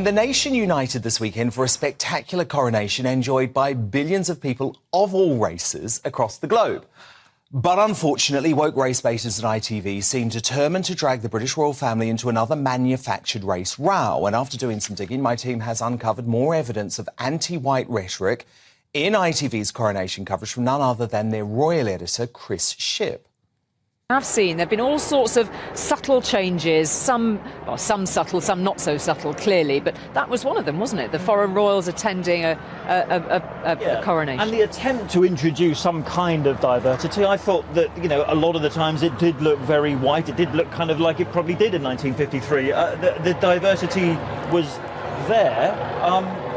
the nation united this weekend for a spectacular coronation enjoyed by billions of people of all races across the globe. But unfortunately, woke race baiters at ITV seem determined to drag the British royal family into another manufactured race row. And after doing some digging, my team has uncovered more evidence of anti-white rhetoric in ITV's coronation coverage from none other than their royal editor, Chris Shipp. I've seen there have been all sorts of subtle changes, some subtle, some not so subtle, clearly, but that was one of them, wasn't it? The foreign royals attending a coronation. And the attempt to introduce some kind of diversity, I thought that, you know, a lot of the times it did look very white. It did look kind of like it probably did in 1953. The diversity was there.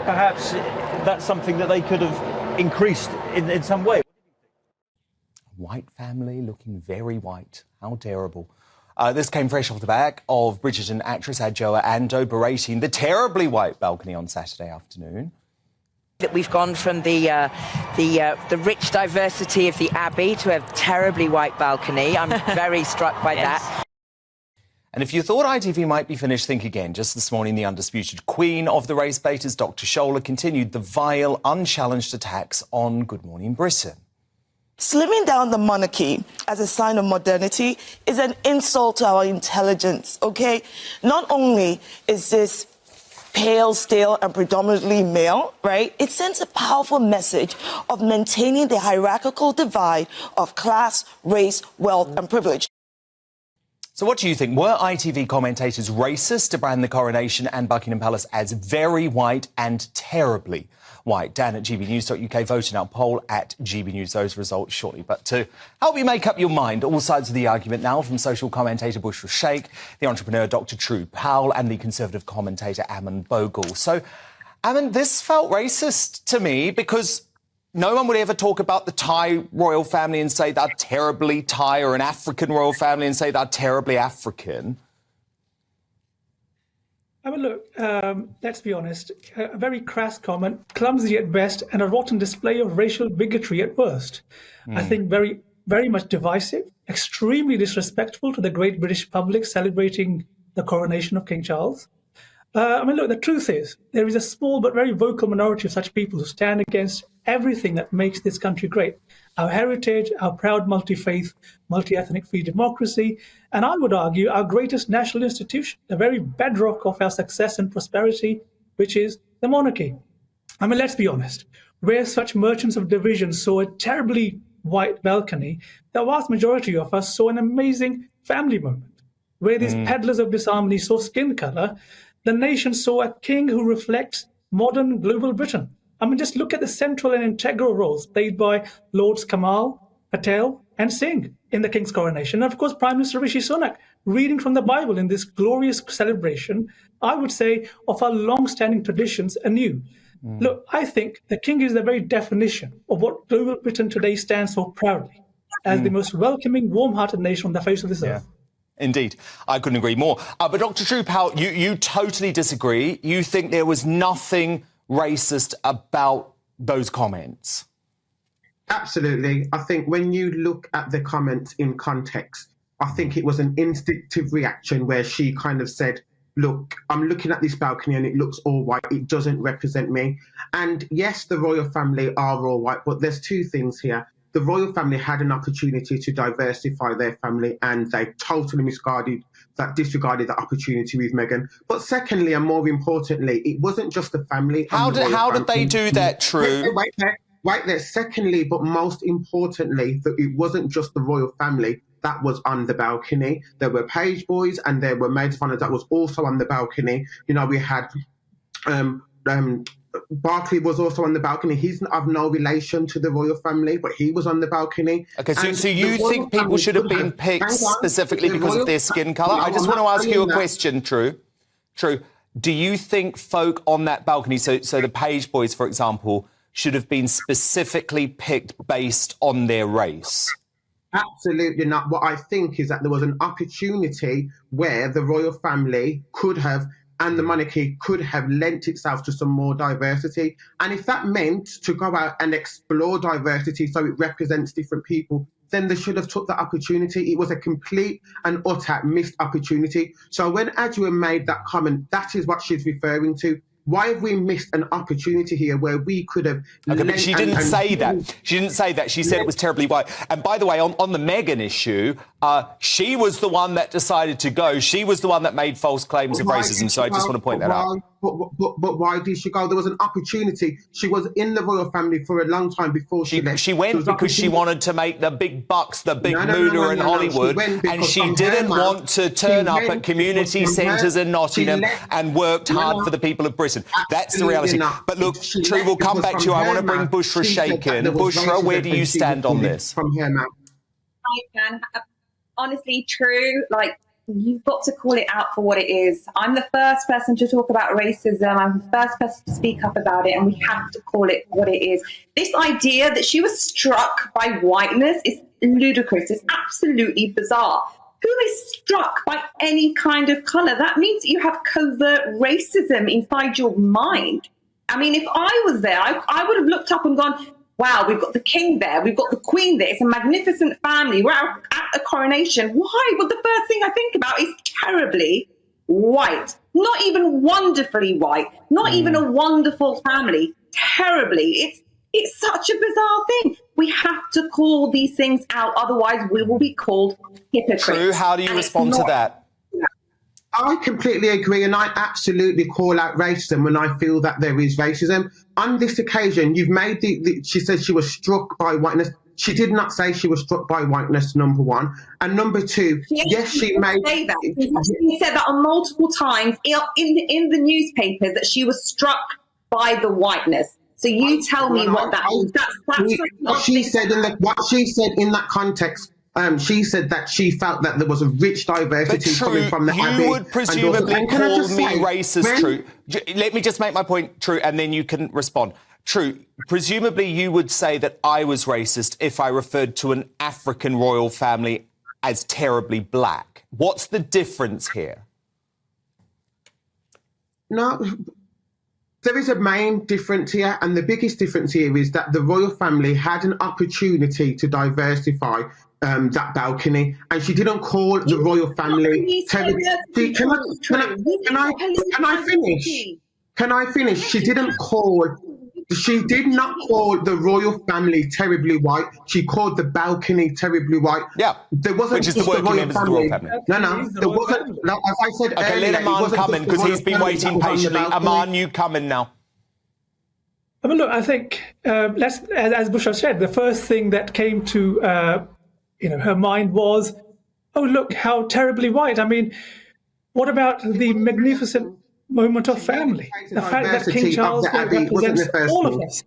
Perhaps that's something that they could have increased in some way. White family looking very white. How terrible. This came fresh off the back of Bridgerton actress Adjoa Andoh berating the terribly white balcony on Saturday afternoon. That we've gone from the rich diversity of the Abbey to a terribly white balcony. I'm very struck by that. And if you thought ITV might be finished, think again. Just this morning, the undisputed queen of the race baiters, Dr. Shola, continued the vile, unchallenged attacks on Good Morning Britain. Slimming down the monarchy as a sign of modernity is an insult to our intelligence, okay? Not only is this pale, stale, and predominantly male, right? It sends a powerful message of maintaining the hierarchical divide of class, race, wealth, and privilege. So what do you think? Were ITV commentators racist to brand the coronation and Buckingham Palace as very white and terribly white? Dan at gbnews.uk voting our poll at GB News. Those results shortly. But to help you make up your mind, all sides of the argument now, from social commentator Bushra Shaikh, the entrepreneur Dr. Powell, and the conservative commentator Aman Bhogal. So, Aman, this felt racist to me because no one would ever talk about the Thai royal family and say they're terribly Thai, or an African royal family and say they're terribly African. I mean, look, let's be honest, a very crass comment, clumsy at best, and a rotten display of racial bigotry at worst. I think very, very much divisive, extremely disrespectful to the great British public celebrating the coronation of King Charles. I mean, look, the truth is, there is a small but very vocal minority of such people who stand against everything that makes this country great. Our heritage, our proud multi-faith, multi-ethnic free democracy, and I would argue our greatest national institution, the very bedrock of our success and prosperity, which is the monarchy. I mean, let's be honest, where such merchants of division saw a terribly white balcony, the vast majority of us saw an amazing family moment. Where these peddlers of disharmony saw skin color, the nation saw a king who reflects modern global Britain. I mean, just look at the central and integral roles played by Lords Kamal, Patel, and Singh in the King's coronation. And of course, Prime Minister Rishi Sunak reading from the Bible in this glorious celebration, I would say, of our long-standing traditions anew. Look, I think the King is the very definition of what global Britain today stands for proudly, as the most welcoming, warm-hearted nation on the face of this earth. Indeed, I couldn't agree more. But Dr. Powell, you totally disagree. You think there was nothing racist about those comments? Absolutely. I think when you look at the comments in context, I think it was an instinctive reaction where she kind of said, look, I'm looking at this balcony and it looks all white. It doesn't represent me. And yes, the royal family are all white, but there's two things here. The royal family had an opportunity to diversify their family and they totally disregarded that opportunity with Meghan. But secondly, and more importantly, it wasn't just the family. How did they do that, True? Wait there. Secondly, but most importantly, that it wasn't just the royal family that was on the balcony. There were page boys and there were maids of honour that was also on the balcony. You know, we had Berkeley was also on the balcony. He's of no relation to the royal family, but he was on the balcony. Okay, so you think people should have been picked specifically because of their skin colour? I just want to ask you a question, True. Do you think folk on that balcony, so the page boys, for example, should have been specifically picked based on their race? Absolutely not. What I think is that there was an opportunity where the royal family could have and the monarchy could have lent itself to some more diversity. And if that meant to go out and explore diversity so it represents different people, then they should have took the opportunity. It was a complete and utter missed opportunity. So when Adjoa made that comment, that is what she's referring to. Why have we missed an opportunity here where we could have... Okay, but she didn't say that. She didn't say that. She said it was terribly white. And by the way, on the Meghan issue, she was the one that decided to go. She was the one that made false claims of racism. So I just want to point that out. But why did she go? There was an opportunity. She was in the royal family for a long time before she left. She went because she wanted to make the big bucks, the big moolah in Hollywood, and she didn't want to turn up at community centres in Nottingham and worked hard for the people of Britain. That's the reality. But look, True, we'll come back to you. I want to bring Bushra Shaikh in. Bushra, where do you stand on this? From her mouth. I can. Honestly, True, like, you've got to call it out for what it is. I'm the first person to talk about racism. I'm the first person to speak up about it, and we have to call it what it is. This idea that she was struck by whiteness is ludicrous. It's absolutely bizarre. Who is struck by any kind of colour? That means you have covert racism inside your mind. I mean, if I was there, I would have looked up and gone, wow, we've got the king there, we've got the queen there, it's a magnificent family, we're at a coronation. Why? Well, the first thing I think about is terribly white. Not even wonderfully white, not even a wonderful family, terribly. It's such a bizarre thing. We have to call these things out, otherwise we will be called hypocrites. True, how do you respond to that? I completely agree, and I absolutely call out racism when I feel that there is racism. On this occasion, you've made she said she was struck by whiteness. She did not say she was struck by whiteness, number one. And number two, yes, she made... Say that. She said that on multiple times in the newspapers that she was struck by the whiteness. So you tell me what that means. What she said in that context... she said that she felt that there was a rich diversity coming from the Abbey. You would presumably call me racist, True. Let me just make my point, True, and then you can respond. True, presumably you would say that I was racist if I referred to an African royal family as terribly black. What's the difference here? No, there is a main difference here, and the biggest difference here is that the royal family had an opportunity to diversify that balcony, and she didn't call the royal family. Can I finish? She did not call the royal family terribly white. She called the balcony terribly white. Yeah, there wasn't which is the working members of the royal family. No, there wasn't. As I said earlier, let Aman come in because he's been waiting patiently. Aman, you come in now. I mean, look, I think as Bushra said, the first thing that came to her mind was, oh, look how terribly white. I mean, what about the magnificent moment of family? The fact that King Charles represents all of us.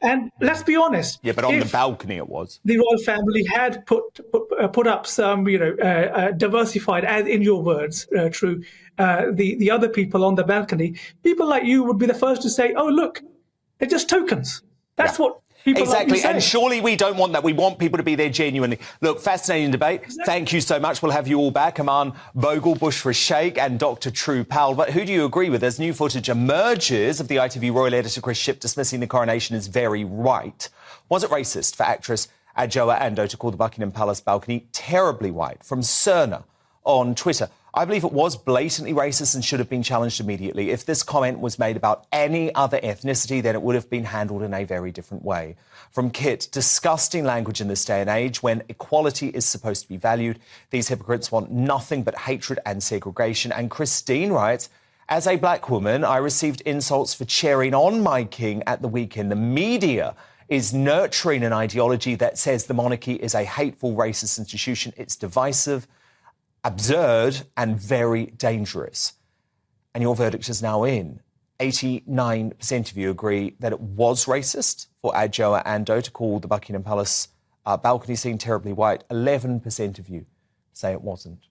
And let's be honest. Yeah, but on the balcony it was. The royal family had put up some, diversified, as in your words, True, the other people on the balcony. People like you would be the first to say, oh, look, they're just tokens. That's what people exactly, like and surely we don't want that. We want people to be there genuinely. Look, fascinating debate. Exactly. Thank you so much. We'll have you all back. Aman Bhogal, Bushra Shaikh and Dr. True Powell. But who do you agree with? As new footage emerges of the ITV royal editor Chris Shipp dismissing the coronation as very white. Was it racist for actress Adjoa Andoh to call the Buckingham Palace balcony terribly white? From Cerna on Twitter. I believe it was blatantly racist and should have been challenged immediately. If this comment was made about any other ethnicity, then it would have been handled in a very different way. From Kit, disgusting language in this day and age when equality is supposed to be valued. These hypocrites want nothing but hatred and segregation. And Christine writes, as a black woman, I received insults for cheering on my king at the weekend. The media is nurturing an ideology that says the monarchy is a hateful, racist institution. It's divisive, absurd and very dangerous. And your verdict is now in. 89% of you agree that it was racist for Adjoa Andoh to call the Buckingham Palace balcony scene terribly white. 11% of you say it wasn't.